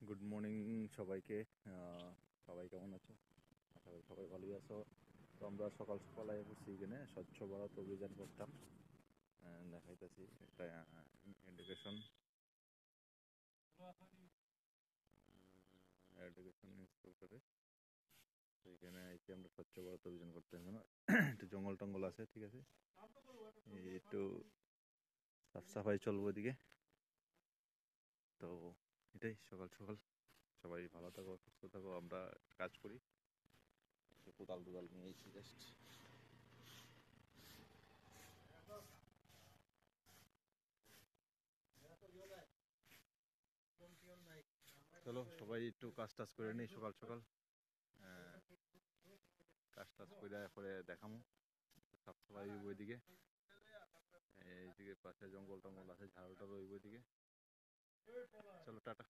Good morning সবাইকে। সবাই কেমন আছো? আশা করি সবাই ভালোই আছো। তো আমরা সকাল সকাল আগে পড়ছি এখানে স্বচ্ছ ভারত অভিযান করতাম। দেখাইতেছি একটা এডুকেশন ইন্সপেক্টরে। তো এখানে এসে আমরা স্বচ্ছ ভারত অভিযান করতে হবে। একটু জঙ্গল টঙ্গল আছে, ঠিক আছে, একটু সাফ সাফাই চলবো এদিকে। তো এটাই সকাল সকাল। সবাই ভালো থাকো, সুস্থ থাকো। আমরা কাজ করি, কোদাল টোদাল নিয়ে এসেছি জাস্ট। চলো সবাই একটু কাজ টাজ করে নিই সকাল সকাল। কাজ টাজ করে পরে দেখামো সাফ সাফাই ওইদিকে। এইদিকে পাশে জঙ্গল টঙ্গল আছে, ঝাড়ু টাড়ু ওইদিকে। চলো টাটা।